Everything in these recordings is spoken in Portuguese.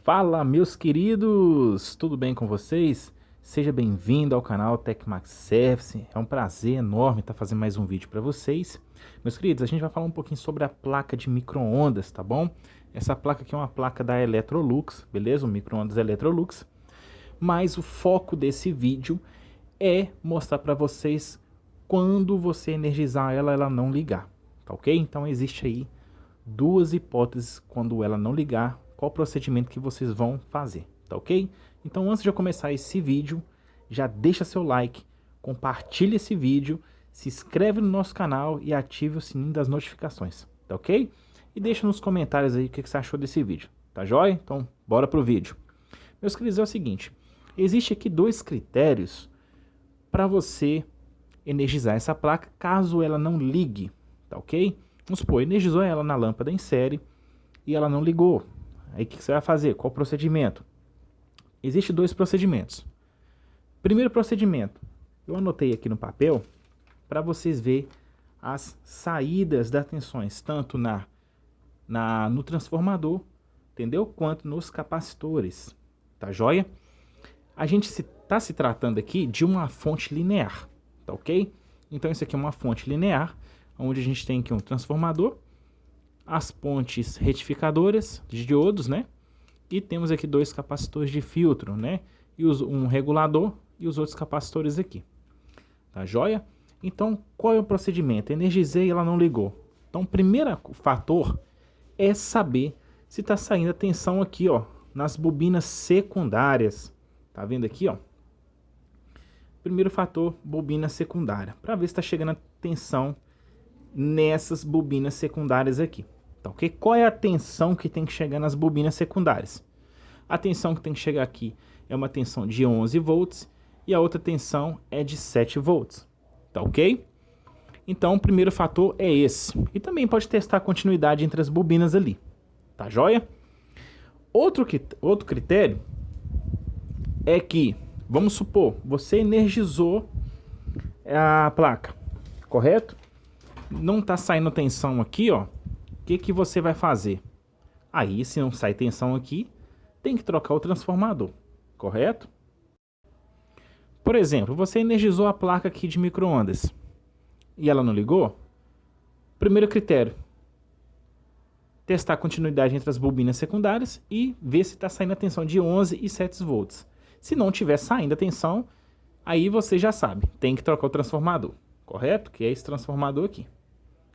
Fala, meus queridos! Tudo bem com vocês? Seja bem-vindo ao canal Tecmax Service. É um prazer enorme estar fazendo mais um vídeo para vocês. Meus queridos, a gente vai falar um pouquinho sobre a placa de micro-ondas, tá bom? Essa placa aqui é uma placa da Electrolux, beleza? O micro-ondas Electrolux. Mas o foco desse vídeo é mostrar para vocês quando você energizar ela não ligar, tá ok? Então existe aí duas hipóteses quando ela não ligar, qual procedimento que vocês vão fazer, tá ok? Então antes de eu começar esse vídeo, já deixa seu like, compartilha esse vídeo, se inscreve no nosso canal e ative o sininho das notificações, tá ok? E deixa nos comentários aí o que você achou desse vídeo, tá joia? Então bora pro vídeo. Meus queridos, é o seguinte, existe aqui dois critérios para você energizar essa placa caso ela não ligue, tá ok? Vamos supor, energizou ela na lâmpada em série e ela não ligou. Aí o que você vai fazer? Qual procedimento? Existem dois procedimentos. Primeiro procedimento, eu anotei aqui no papel para vocês verem as saídas das tensões, tanto no transformador, entendeu? Quanto nos capacitores, tá joia? A gente está se tratando aqui de uma fonte linear, tá ok? Então isso aqui é uma fonte linear, onde a gente tem aqui um transformador, as pontes retificadoras de diodos, né? E temos aqui dois capacitores de filtro, né? E um regulador e os outros capacitores aqui. Tá joia? Então, qual é o procedimento? Energizei e ela não ligou. Então, o primeiro fator é saber se está saindo a tensão aqui, ó, nas bobinas secundárias. Tá vendo aqui, ó? Primeiro fator, bobina secundária. Para ver se está chegando a tensão nessas bobinas secundárias aqui, tá ok? Qual é a tensão que tem que chegar nas bobinas secundárias? A tensão que tem que chegar aqui é uma tensão de 11 volts e a outra tensão é de 7 volts, tá ok? Então o primeiro fator é esse. E também pode testar a continuidade entre as bobinas ali, tá joia? Outro critério é que, vamos supor, você energizou a placa, correto? Não está saindo tensão aqui, ó. O que você vai fazer? Aí, se não sai tensão aqui, tem que trocar o transformador, correto? Por exemplo, você energizou a placa aqui de micro-ondas e ela não ligou? Primeiro critério, testar a continuidade entre as bobinas secundárias e ver se está saindo a tensão de 11 e 7 volts. Se não tiver saindo a tensão, aí você já sabe, tem que trocar o transformador, correto? Que é esse transformador aqui.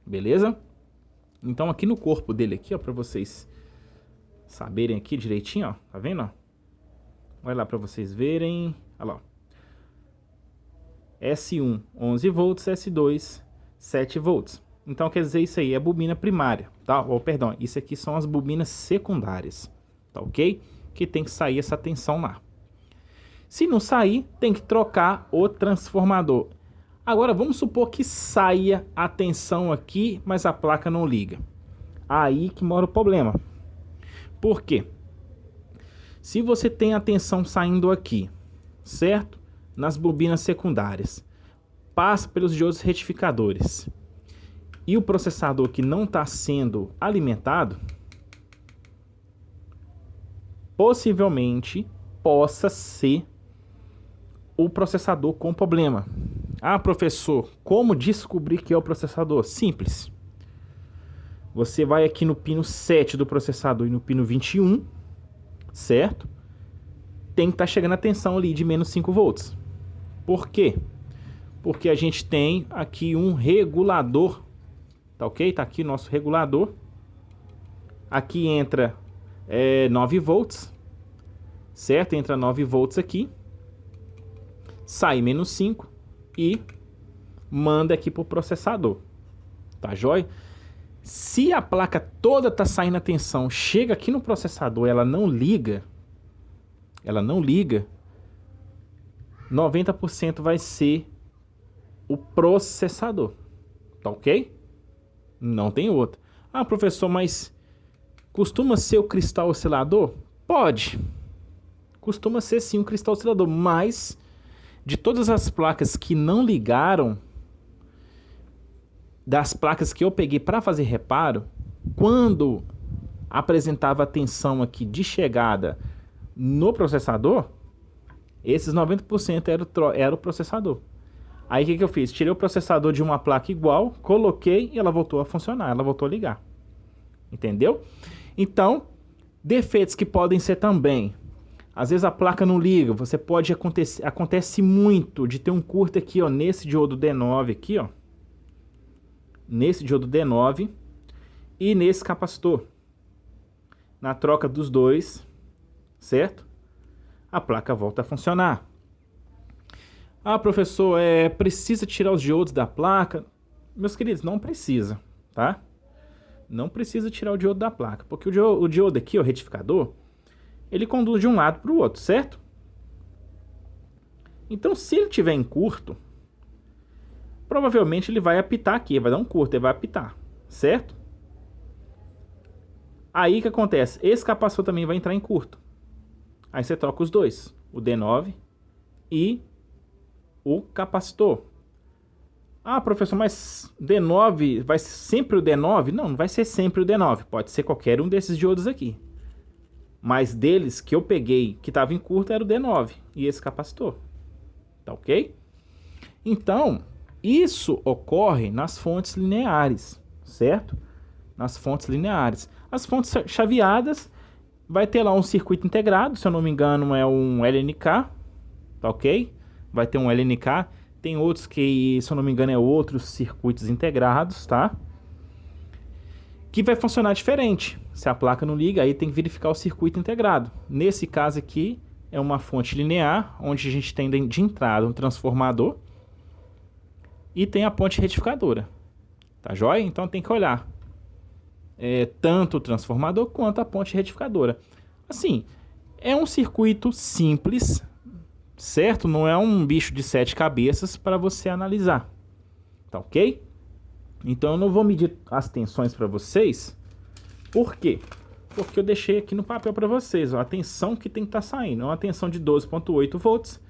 Beleza? Então aqui no corpo dele aqui, ó, para vocês saberem aqui direitinho, ó, tá vendo, ó? Olha lá para vocês verem, olha lá, ó. S1, 11 volts, S2, 7 volts. Então quer dizer, isso aí é bobina primária, tá? Ou perdão, isso aqui são as bobinas secundárias, tá ok? Que tem que sair essa tensão lá. Se não sair, tem que trocar o transformador. Agora, vamos supor que saia a tensão aqui, mas a placa não liga. Aí que mora o problema. Por quê? Se você tem a tensão saindo aqui, certo? Nas bobinas secundárias, passa pelos diodos retificadores, e o processador que não está sendo alimentado, possivelmente possa ser o processador com problema. Ah, professor, como descobrir que é o processador? Simples. Você vai aqui no pino 7 do processador e no pino 21, certo? Tem que estar chegando a tensão ali de menos 5 volts. Por quê? Porque a gente tem aqui um regulador, tá ok? Tá aqui o nosso regulador. Aqui entra 9 volts, certo? Entra 9 volts aqui. Sai menos 5 e manda aqui pro processador, tá joia? Se a placa toda tá saindo a tensão, chega aqui no processador, ela não liga, 90% vai ser o processador, tá ok? Não tem outra. Ah, professor, mas costuma ser o cristal oscilador? Pode. Costuma ser sim um cristal oscilador, mas de todas as placas que não ligaram, das placas que eu peguei para fazer reparo, quando apresentava a tensão aqui de chegada no processador, esses 90% era o processador. Aí o que eu fiz? Tirei o processador de uma placa igual, coloquei e ela voltou a funcionar, ela voltou a ligar. Entendeu? Então, defeitos que podem ser também. Às vezes a placa não liga, acontece muito de ter um curto aqui, ó, nesse diodo D9 aqui, ó. Nesse diodo D9 e nesse capacitor. Na troca dos dois, certo? A placa volta a funcionar. Ah, professor, precisa tirar os diodos da placa? Meus queridos, não precisa, tá? Não precisa tirar o diodo da placa, porque o diodo aqui, o retificador, ele conduz de um lado para o outro, certo? Então, se ele tiver em curto, provavelmente ele vai apitar aqui, vai dar um curto, ele vai apitar, certo? Aí o que acontece? Esse capacitor também vai entrar em curto. Aí você troca os dois, o D9 e o capacitor. Ah, professor, mas D9 vai ser sempre o D9? Não, não vai ser sempre o D9. Pode ser qualquer um desses diodos aqui. Mas deles que eu peguei, que estava em curto, era o D9 e esse capacitor. Tá ok? Então, isso ocorre nas fontes lineares, certo? Nas fontes lineares. As fontes chaveadas vai ter lá um circuito integrado, se eu não me engano é um LNK, tá ok? Vai ter um LNK, tem outros que, se eu não me engano, é outros circuitos integrados, tá? Que vai funcionar diferente. Se a placa não liga, aí tem que verificar o circuito integrado. Nesse caso aqui, é uma fonte linear, onde a gente tem de entrada um transformador e tem a ponte retificadora. Tá joia? Então tem que olhar tanto o transformador quanto a ponte retificadora. Assim, é um circuito simples, certo? Não é um bicho de 7 cabeças para você analisar. Tá ok? Então eu não vou medir as tensões para vocês. Por quê? Porque eu deixei aqui no papel para vocês, ó, a tensão que tem que estar saindo. É uma tensão de 12,8 volts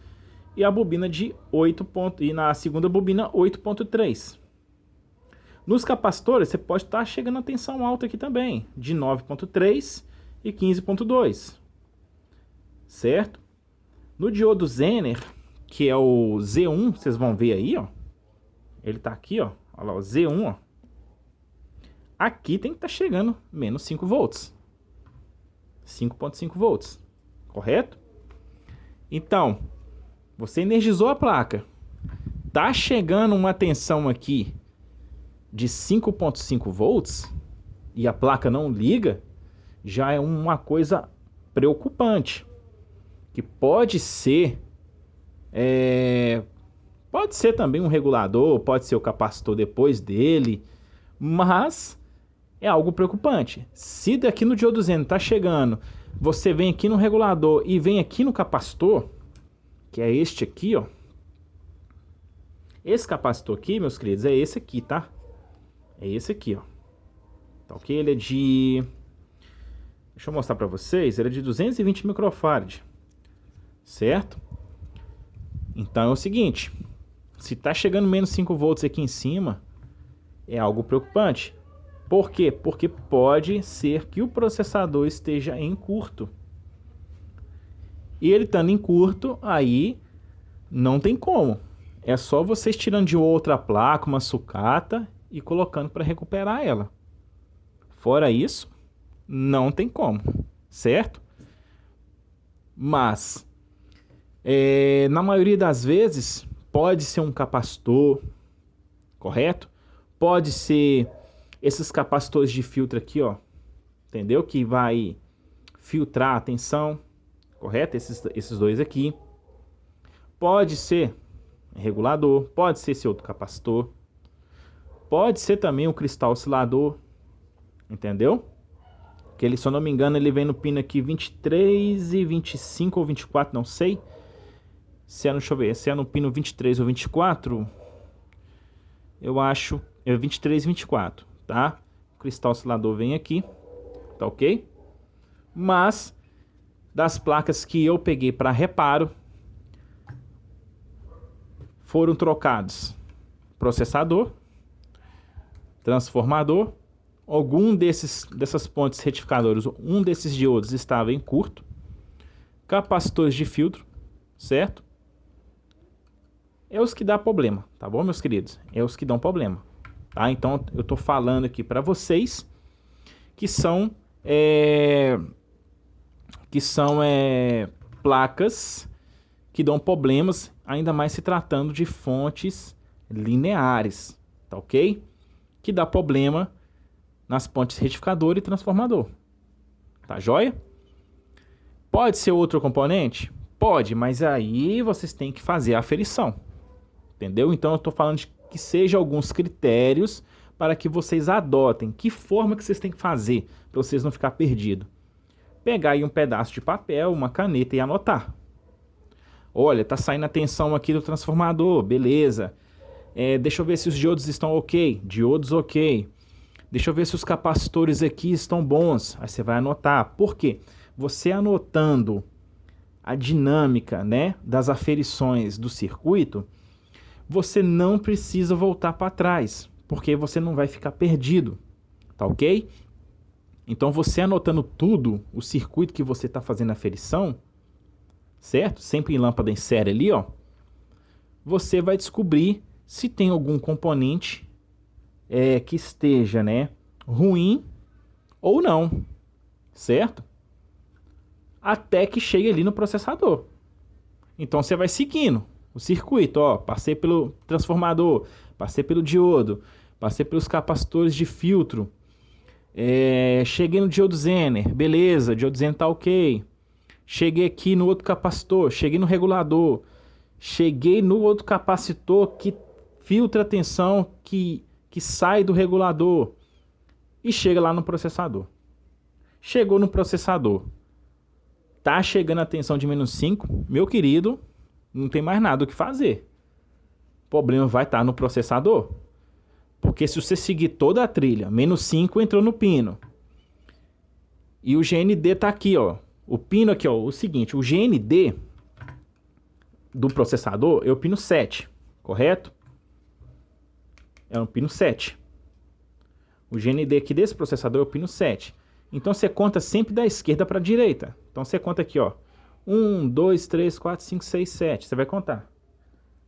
e a bobina de 8. E na segunda bobina 8,3. Nos capacitores você pode estar chegando a tensão alta aqui também, de 9,3 e 15,2. Certo? No diodo Zener, que é o Z1, vocês vão ver aí, ó. Ele tá aqui, ó. Olha lá, o Z1, ó. Aqui tem que estar chegando menos 5 volts. 5,5 volts. Correto? Então, você energizou a placa. Tá chegando uma tensão aqui de 5,5 volts e a placa não liga, já é uma coisa preocupante. Que pode ser também um regulador, pode ser o capacitor depois dele, mas é algo preocupante. Se daqui no diodo Zener tá chegando, você vem aqui no regulador e vem aqui no capacitor, que é este aqui, ó. Esse capacitor aqui, meus queridos, é esse aqui, tá? É esse aqui, ó. Tá ok? Ele é de... Deixa eu mostrar pra vocês. Ele é de 220 microfarad. Certo? Então é o seguinte. Se tá chegando menos 5 volts aqui em cima, é algo preocupante. Por quê? Porque pode ser que o processador esteja em curto. E ele estando em curto, aí não tem como. É só vocês tirando de outra placa, uma sucata, e colocando para recuperar ela. Fora isso, não tem como, certo? Mas, na maioria das vezes, pode ser um capacitor, correto? Pode ser esses capacitores de filtro aqui, ó, entendeu? Que vai filtrar a tensão, correto? Esses dois aqui. Pode ser regulador, pode ser esse outro capacitor. Pode ser também um cristal oscilador, entendeu? Que ele, se eu não me engano, ele vem no pino aqui 23 e 25 ou 24, não sei. Deixa eu ver, se é no pino 23 ou 24, eu acho, é 23 e 24, tá? O cristal oscilador vem aqui, tá ok? Mas, das placas que eu peguei para reparo, foram trocados processador, transformador, algum dessas pontes retificadoras, um desses diodos estava em curto, capacitores de filtro, certo? É os que dá problema, tá bom, meus queridos? É os que dão problema, tá? Então eu tô falando aqui para vocês que são placas que dão problemas, ainda mais se tratando de fontes lineares, tá ok? Que dá problema nas pontes retificador e transformador, tá joia? Pode ser outro componente? Pode, mas aí vocês têm que fazer a aferição, entendeu? Então eu estou falando de que sejam alguns critérios para que vocês adotem. Que forma que vocês têm que fazer para vocês não ficar perdidos? Pegar aí um pedaço de papel, uma caneta e anotar. Olha, tá saindo a tensão aqui do transformador, beleza. Deixa eu ver se os diodos estão ok. Diodos ok. Deixa eu ver se os capacitores aqui estão bons. Aí você vai anotar. Por quê? Você anotando a dinâmica, né, das aferições do circuito, você não precisa voltar para trás, porque você não vai ficar perdido, tá ok? Então você anotando tudo, o circuito que você está fazendo a aferição, certo? Sempre em lâmpada em série ali, ó, você vai descobrir se tem algum componente que esteja, né, ruim ou não, certo? Até que chegue ali no processador. Então você vai seguindo o circuito, ó, passei pelo transformador, passei pelo diodo, passei pelos capacitores de filtro, cheguei no diodo Zener, beleza, diodo Zener tá ok. Cheguei aqui no outro capacitor, cheguei no regulador, cheguei no outro capacitor que filtra a tensão que sai do regulador e chega lá no processador. Chegou no processador. Tá chegando a tensão de -5, meu querido, não tem mais nada o que fazer. O problema vai estar no processador. Porque se você seguir toda a trilha, -5 entrou no pino. E o GND tá aqui, ó. O pino aqui, ó, o seguinte, o GND do processador é o pino 7, correto? É um pino 7. O GND aqui desse processador é o pino 7. Então você conta sempre da esquerda para a direita. Então você conta aqui, ó. 1, 2, 3, 4, 5, 6, 7. Você vai contar.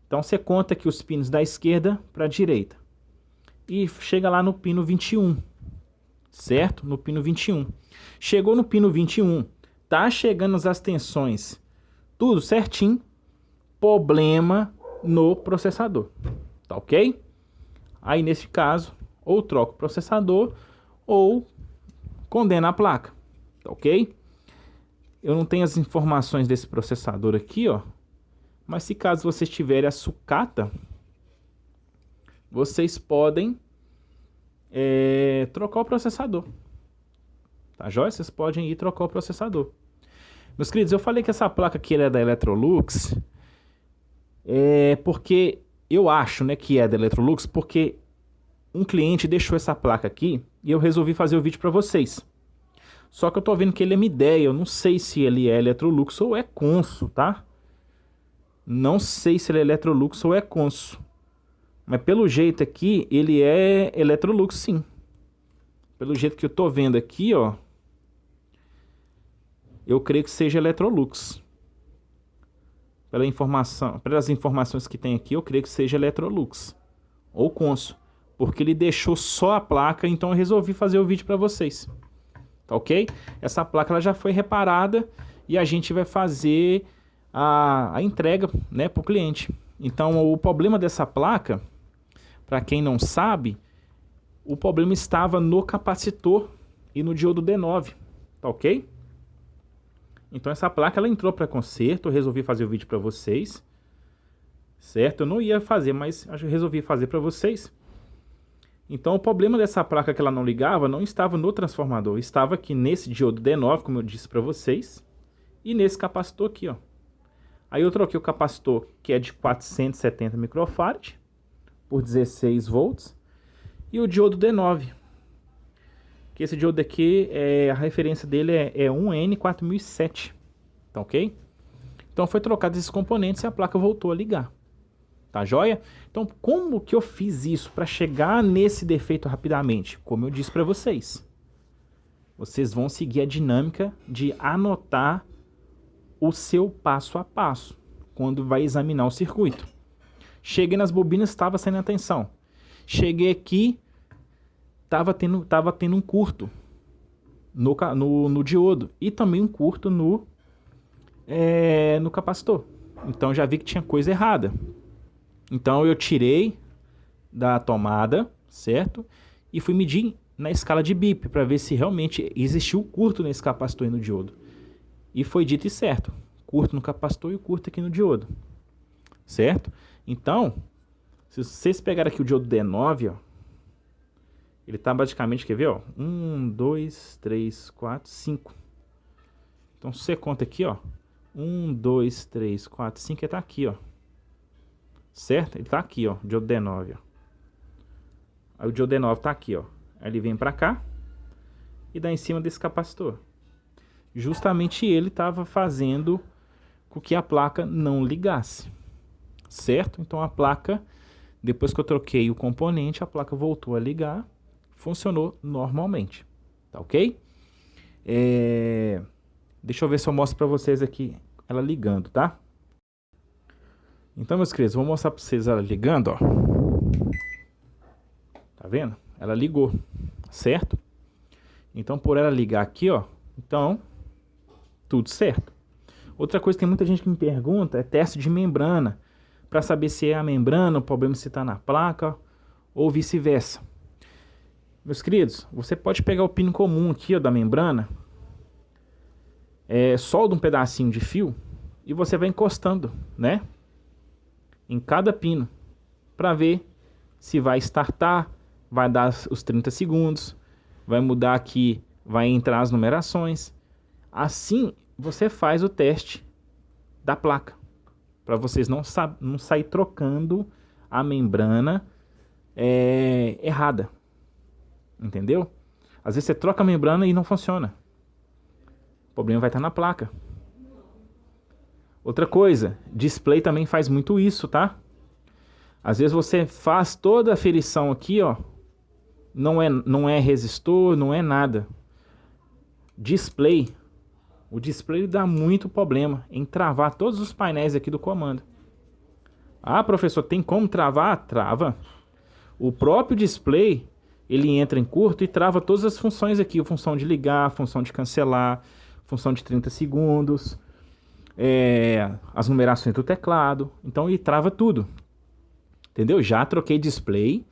Então você conta aqui os pinos da esquerda para a direita. E chega lá no pino 21. Certo? No pino 21. Chegou no pino 21. Tá chegando as tensões. Tudo certinho. Problema no processador. Tá ok? Aí nesse caso, ou troca o processador ou condena a placa, tá ok? Eu não tenho as informações desse processador aqui, ó. Mas se caso vocês tiverem a sucata, vocês podem trocar o processador. Tá joia? Vocês podem ir trocar o processador. Meus queridos, eu falei que essa placa aqui é da Electrolux, porque eu acho, né, que é da Electrolux, porque um cliente deixou essa placa aqui e eu resolvi fazer o vídeo para vocês. Só que eu tô vendo que ele é Midea, eu não sei se ele é Electrolux ou é Consul, tá? Não sei se ele é Electrolux ou é Consul. Mas pelo jeito aqui, ele é Electrolux sim. Pelo jeito que eu tô vendo aqui, ó, eu creio que seja Electrolux. Pelas informações que tem aqui, eu creio que seja Electrolux ou Consul. Porque ele deixou só a placa, então eu resolvi fazer o vídeo para vocês. Tá ok? Essa placa ela já foi reparada e a gente vai fazer a entrega, né, para o cliente. Então o problema dessa placa, para quem não sabe, o problema estava no capacitor e no diodo D9. Tá ok? Então essa placa ela entrou para conserto, eu resolvi fazer o vídeo para vocês. Certo? Eu não ia fazer, mas eu resolvi fazer para vocês. Então o problema dessa placa que ela não ligava não estava no transformador, estava aqui nesse diodo D9, como eu disse para vocês, e nesse capacitor aqui, ó. Aí eu troquei o capacitor, que é de 470 microfarad por 16 volts, e o diodo D9, que esse diodo aqui, a referência dele é 1N4007, tá ok? Então foi trocado esses componentes e a placa voltou a ligar, Tá joia? Então, como que eu fiz isso para chegar nesse defeito rapidamente? Como eu disse para vocês. Vocês vão seguir a dinâmica de anotar o seu passo a passo quando vai examinar o circuito. Cheguei nas bobinas, estava sem a tensão. Cheguei aqui, estava tendo um curto no diodo e também um curto no capacitor. Então já vi que tinha coisa errada. Então eu tirei da tomada, certo? E fui medir na escala de bip para ver se realmente existiu curto nesse capacitor e no diodo. E foi dito e certo. Curto no capacitor e curto aqui no diodo. Certo? Então, se vocês pegarem aqui o diodo D9, ó, ele está basicamente, quer ver? Ó, 1, 2, 3, 4, 5. Então, se você conta aqui, ó, 1, 2, 3, 4, 5, ele está aqui, ó. Certo? Ele está aqui, ó, o diodo D9, ó. Aí o diodo D9 está aqui, ó. Aí ele vem para cá e dá em cima desse capacitor. Justamente ele estava fazendo com que a placa não ligasse. Certo? Então a placa, depois que eu troquei o componente, a placa voltou a ligar, funcionou normalmente. Tá ok? Deixa eu ver se eu mostro para vocês aqui ela ligando, tá? Então, meus queridos, vou mostrar para vocês ela ligando, ó. Tá vendo? Ela ligou, certo? Então, por ela ligar aqui, ó, então, tudo certo. Outra coisa que tem muita gente que me pergunta é teste de membrana, para saber se é a membrana, o problema se está na placa, ou vice-versa. Meus queridos, você pode pegar o pino comum aqui, ó, da membrana, solda um pedacinho de fio, e você vai encostando, né? Em cada pino, para ver se vai startar, vai dar os 30 segundos, vai mudar aqui, vai entrar as numerações. Assim, você faz o teste da placa, para vocês não sair trocando a membrana errada. Entendeu? Às vezes você troca a membrana e não funciona. O problema vai estar na placa. Outra coisa, display também faz muito isso, tá? Às vezes você faz toda a aferição aqui, ó. Não é resistor, não é nada. Display. O display dá muito problema em travar todos os painéis aqui do comando. Ah, professor, tem como travar? Trava. O próprio display, ele entra em curto e trava todas as funções aqui. A função de ligar, a função de cancelar, função de 30 segundos, as numerações do teclado. Então ele trava tudo. Entendeu? Já troquei display.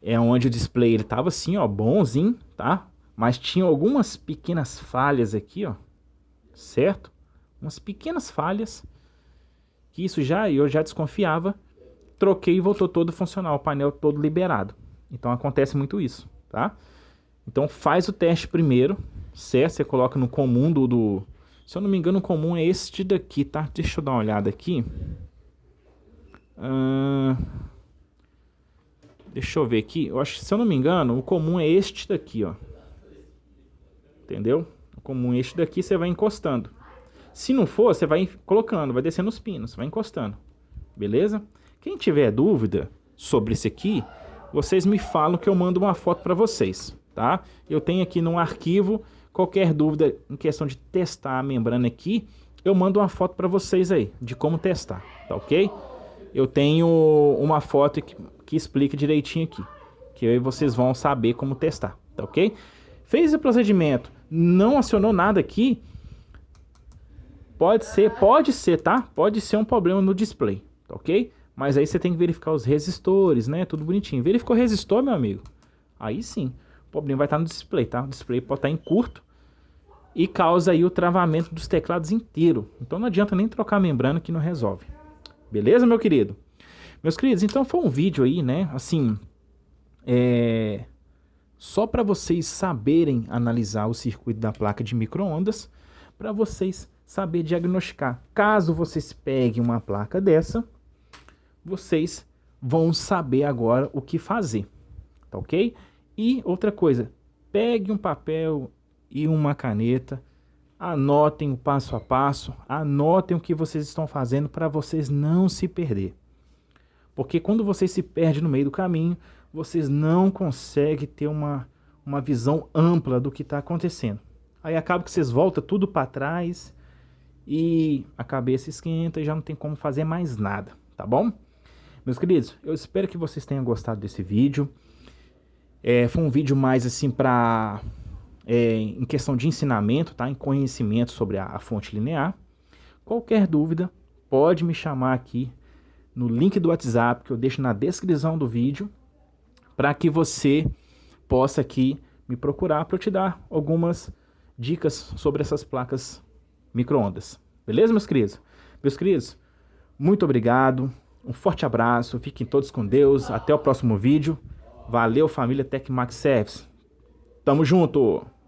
Onde o display ele tava assim, ó, bonzinho, tá? Mas tinha algumas pequenas falhas aqui, ó. Certo? Umas pequenas falhas. Que isso eu já desconfiava. Troquei e voltou todo funcional, o painel todo liberado. Então acontece muito isso, tá? Então faz o teste primeiro, certo? Você coloca no comum se eu não me engano, o comum é este daqui, tá? Deixa eu dar uma olhada aqui. Deixa eu ver aqui. Eu acho que, se eu não me engano, o comum é este daqui, ó. Entendeu? O comum é este daqui, você vai encostando. Se não for, você vai colocando, vai descendo os pinos, vai encostando. Beleza? Quem tiver dúvida sobre esse aqui, vocês me falam que eu mando uma foto para vocês, tá? Eu tenho aqui num arquivo, qualquer dúvida em questão de testar a membrana aqui, eu mando uma foto para vocês aí, de como testar, tá ok? Eu tenho uma foto que explica direitinho aqui, que aí vocês vão saber como testar, tá ok? Fez o procedimento, não acionou nada aqui, pode ser, tá? Pode ser um problema no display, tá ok? Mas aí você tem que verificar os resistores, né? Tudo bonitinho. Verificou o resistor, meu amigo? Aí sim, o problema vai estar no display, tá? O display pode estar em curto e causa aí o travamento dos teclados inteiro. Então não adianta nem trocar a membrana que não resolve. Beleza, meu querido? Meus queridos, então foi um vídeo aí, né? Assim, só para vocês saberem analisar o circuito da placa de micro-ondas, para vocês saber diagnosticar. Caso vocês peguem uma placa dessa, vocês vão saber agora o que fazer, tá ok? E outra coisa, pegue um papel e uma caneta, anotem o passo a passo, anotem o que vocês estão fazendo para vocês não se perder. Porque quando vocês se perdem no meio do caminho, vocês não conseguem ter uma visão ampla do que está acontecendo. Aí acaba que vocês voltam tudo para trás e a cabeça esquenta e já não tem como fazer mais nada, tá bom? Meus queridos, eu espero que vocês tenham gostado desse vídeo. Foi um vídeo mais assim para em questão de ensinamento, tá? Em conhecimento sobre a fonte linear. Qualquer dúvida, pode me chamar aqui no link do WhatsApp que eu deixo na descrição do vídeo, para que você possa aqui me procurar para eu te dar algumas dicas sobre essas placas micro-ondas. Beleza, meus queridos? Meus queridos, muito obrigado. Um forte abraço. Fiquem todos com Deus. Até o próximo vídeo. Valeu, família Tecmax Service. Tamo junto!